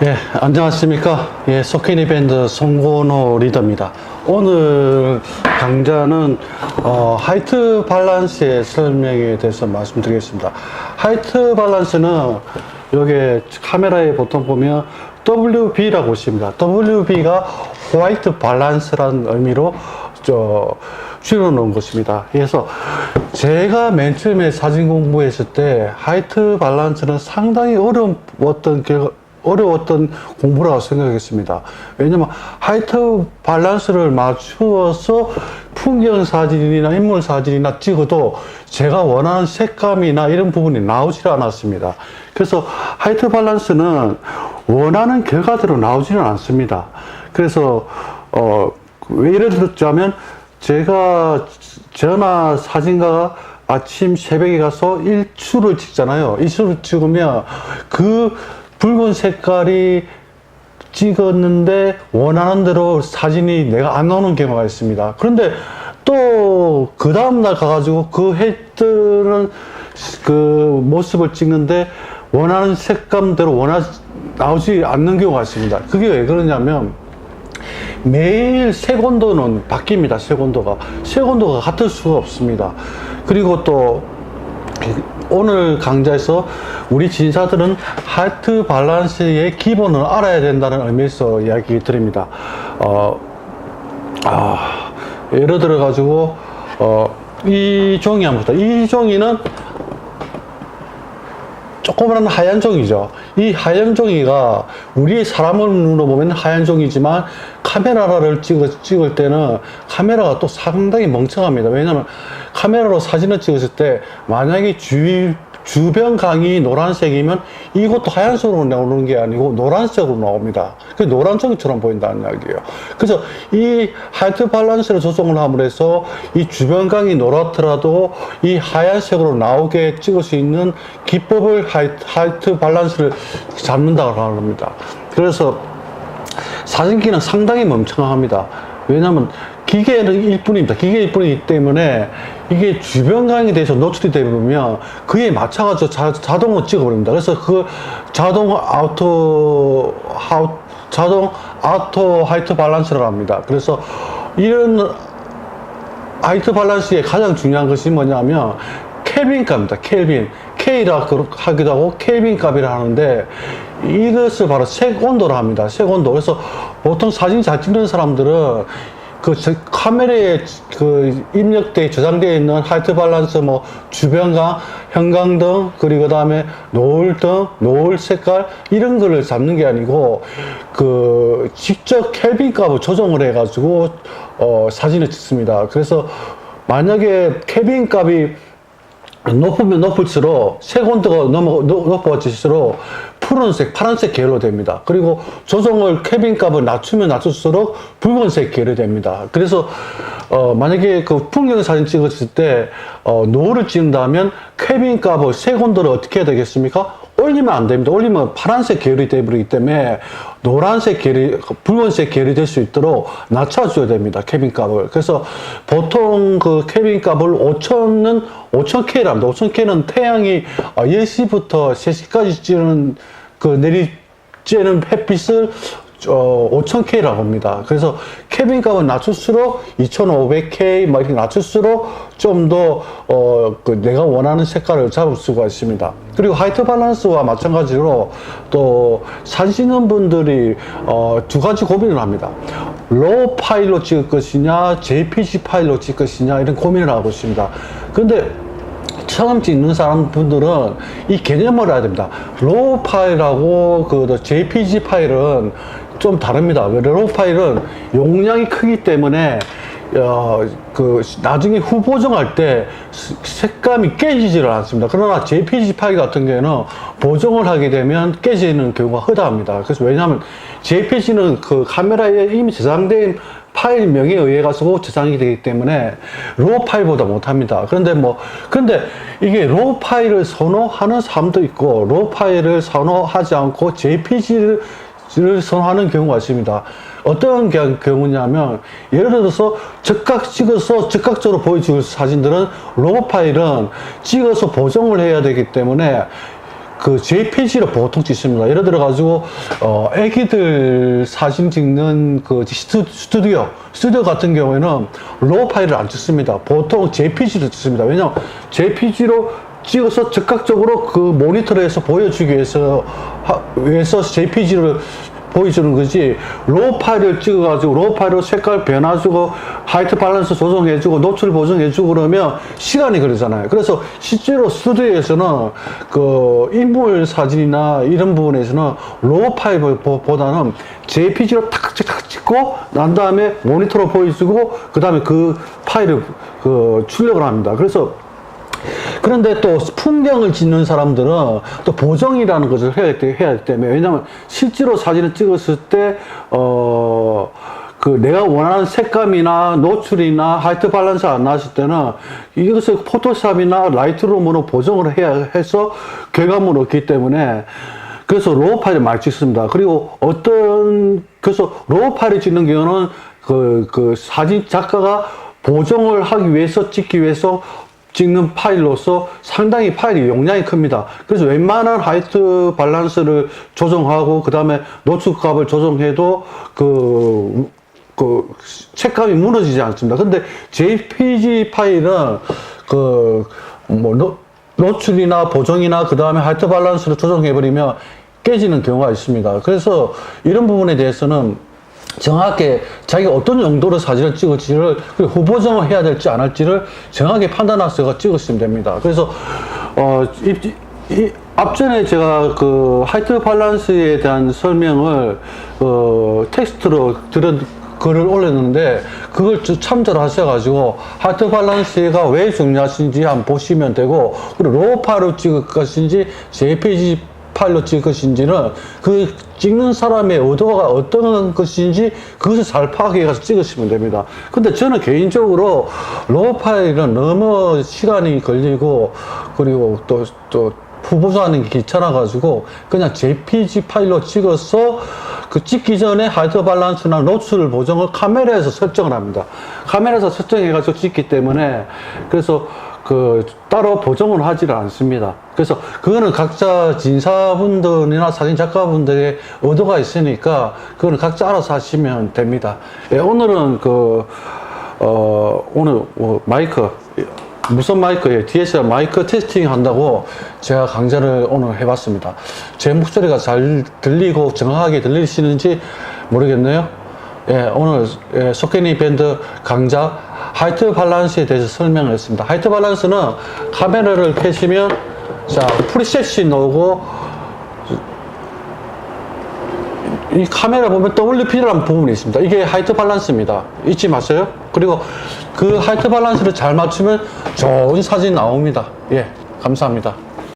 예, 안녕하십니까. 예, 소케니 밴드 송건호 리더입니다. 오늘 강좌는 하이트 밸런스의 설명에 대해서 말씀드리겠습니다. 하이트 밸런스는 여기 카메라에 보통 보면 WB라고 보십니다. WB가 화이트 밸런스라는 의미로 줄여놓은 것입니다. 그래서 제가 맨 처음에 사진 공부했을 때 하이트 밸런스는 상당히 어려웠던 공부라고 생각했습니다. 왜냐면 하이트 밸런스를 맞추어서 풍경 사진이나 인물 사진이나 찍어도 제가 원하는 색감이나 이런 부분이 나오질 않았습니다. 그래서 하이트 밸런스는 원하는 결과대로 나오지는 않습니다. 그래서 왜 예를 들자면 제가 전화 사진가가 아침 새벽에 가서 일출을 찍잖아요. 일출을 찍으면 그 붉은 색깔이 찍었는데 원하는 대로 사진이 내가 안 나오는 경우가 있습니다. 그런데 또 그 다음날 가가지고 그 해뜨는 그 모습을 찍는데 원하는 색감대로 나오지 않는 경우가 있습니다. 그게 왜 그러냐면 매일 색온도는 바뀝니다. 색온도가 같을 수가 없습니다. 그리고 또 오늘 강좌에서 우리 진사들은 하이트 밸런스의 기본을 알아야 된다는 의미에서 이야기 드립니다. 예를 들어 가지고 이 종이 한번 보다. 이 종이는 조그마한 하얀 종이죠. 이 하얀 종이가 우리 사람을 눈으로 보면 하얀 종이지만 카메라를 찍을 때는 카메라가 또 상당히 멍청합니다. 왜냐하면 카메라로 사진을 찍었을 때 만약에 주변강이 노란색이면 이것도 하얀색으로 나오는 게 아니고 노란색으로 나옵니다. 그 노란 종이처럼 보인다는 이야기예요. 그래서 이 하이트 밸런스를 조정을 함으로 해서 이 주변강이 노랗더라도 이 하얀색으로 나오게 찍을 수 있는 기법을 하이트 밸런스를 잡는다고 합니다. 그래서 사진기는 상당히 멍청합니다. 왜냐하면 기계는 일뿐입니다. 기계 일뿐이기 때문에 이게 주변광에 대해서 노출이 되면 그에 맞춰가지고 자동으로 찍어버립니다. 그래서 그 자동 아우토 하이트 밸런스라고 합니다. 그래서 이런 하이트 밸런스의 가장 중요한 것이 뭐냐면 켈빈 값입니다. 켈빈. K라고 하기도 하고 켈빈 값이라 하는데 이것을 바로 색 온도로 합니다. 색 온도. 그래서 보통 사진 잘 찍는 사람들은 그 카메라에 그 입력돼 저장되어 있는 하이트 밸런스 뭐 주변광, 형광등, 그리고 그다음에 노을등, 노을 색깔 이런 거를 잡는 게 아니고 그 직접 켈빈 값을 조정을 해 가지고 사진을 찍습니다. 그래서 만약에 켈빈 값이 높으면 높을수록 색 온도가 높아질수록 푸른색, 파란색 계열로 됩니다. 그리고 조정을 켈빈 값을 낮추면 낮출수록 붉은색 계열이 됩니다. 그래서 만약에 그 풍경 사진 찍었을 때 노을을 찍는다면 켈빈 값을 색 온도를 어떻게 해야 되겠습니까? 올리면 안 됩니다. 올리면 파란색 계열이 되어버리기 때문에 노란색 계열이, 붉은색 계열이 될 수 있도록 낮춰줘야 됩니다. 켈빈 값을. 그래서 보통 그 켈빈 값을 5000K랍니다. 5000K는 태양이 10시부터 3시까지 찌는 찌는 햇빛을 5000K라고 합니다. 그래서 켈빈 값을 낮출수록 2500K 막 이렇게 낮출수록 좀 더 내가 원하는 색깔을 잡을 수가 있습니다. 그리고 하이트 밸런스와 마찬가지로 또 사진 찍는 분들이 두 가지 고민을 합니다. 로우 파일로 찍을 것이냐 JPG 파일로 찍을 것이냐 이런 고민을 하고 있습니다. 근데 처음 찍는 사람분들은 이 개념을 알아야 됩니다. 로우 파일하고 그 JPG 파일은 좀 다릅니다. 로우 파일은 용량이 크기 때문에 나중에 후 보정할 때 색감이 깨지지를 않습니다. 그러나 JPG 파일 같은 경우에는 보정을 하게 되면 깨지는 경우가 허다합니다. 그래서 왜냐하면 JPG는 그 카메라에 이미 저장된 파일명에 의해 가지고 저장이 되기 때문에 로우 파일보다 못합니다. 그런데 이게 로우 파일을 선호하는 사람도 있고 로우 파일을 선호하지 않고 JPG를 선호하는 경우가 있습니다. 어떤 경우냐면 예를 들어서 즉각 찍어서 즉각적으로 보여줄 사진들은 로우 파일은 찍어서 보정을 해야 되기 때문에 그 JPG로 보통 찍습니다. 예를 들어 가지고 애기들 사진 찍는 그 스튜디오 같은 경우에는 로우 파일을 안 찍습니다. 보통 JPG로 찍습니다. 왜냐하면 JPG로 찍어서 즉각적으로 그 모니터에서 보여주기 위해서 JPG를 보여주는 거지, 로우 파일을 찍어가지고 로우 파일로 색깔 변화주고 화이트 밸런스 조정해주고 노출 보정해주고 그러면 시간이 걸리잖아요. 그래서 실제로 스튜디오에서는 그 인물 사진이나 이런 부분에서는 로우 파일보다는 JPG로 탁 찍고 난 다음에 모니터로 보여주고 그 다음에 그 파일을 출력을 합니다. 그런데 또 풍경을 찍는 사람들은 또 보정이라는 것을 해야 하기 때문에, 왜냐하면 실제로 사진을 찍었을 때 그 내가 원하는 색감이나 노출이나 화이트 밸런스가 안 나왔을 때는 이것을 포토샵이나 라이트룸으로 보정을 해야 해서 결과물을 얻기 때문에, 그래서 로우 파일을 많이 찍습니다. 그리고 그래서 로우 파일을 찍는 경우는 그 사진 작가가 보정을 하기 위해서 찍기 위해서 찍는 파일로서 상당히 파일이 용량이 큽니다. 그래서 웬만한 화이트 밸런스를 조정하고 그 다음에 노출 값을 조정해도 그 색감이 무너지지 않습니다. 근데 JPG 파일은 노출이나 보정이나 그 다음에 화이트 밸런스를 조정해버리면 깨지는 경우가 있습니다. 그래서 이런 부분에 대해서는 정확하게 자기가 어떤 용도로 사진을 찍을지를, 후보정을 해야 될지 안 할지를 정확하게 판단해서 찍으시면 됩니다. 그래서 앞전에 제가 그 화이트 밸런스에 대한 설명을 텍스트로 글을 올렸는데, 그걸 참조를 하셔가지고 화이트 밸런스가 왜 중요하신지 한번 보시면 되고, 그리고 로우 파일로 찍을 것인지 JPG 파일로 찍을 것인지는 그 찍는 사람의 의도가 어떤 것인지 그것을 잘 파악해 가서 찍으시면 됩니다. 근데 저는 개인적으로 로우 파일은 너무 시간이 걸리고, 그리고 또 후보조하는 게 귀찮아 가지고 그냥 JPG 파일로 찍어서 그 찍기 전에 화이트 밸런스나 노출 보정을 카메라에서 설정을 합니다. 카메라에서 설정해 가지고 찍기 때문에, 그래서 따로 보정을 하지를 않습니다. 그래서 그거는 각자 진사분들이나 사진 작가분들의 의도가 있으니까 그거는 각자 알아서 하시면 됩니다. 예, 오늘은 오늘 마이크, 무선 마이크에 DSLR 마이크 테스팅 한다고 제가 강좌를 오늘 해봤습니다. 제 목소리가 잘 들리고 정확하게 들리시는지 모르겠네요. 예, 오늘 소케니 밴드 강좌 화이트 밸런스에 대해서 설명을 했습니다. 화이트 밸런스는 카메라를 켜시면, 자, 프리셋이 나오고, 이 카메라 보면 WP라는 부분이 있습니다. 이게 화이트 밸런스입니다. 잊지 마세요. 그리고 그 화이트 밸런스를 잘 맞추면 좋은 사진 나옵니다. 예, 감사합니다.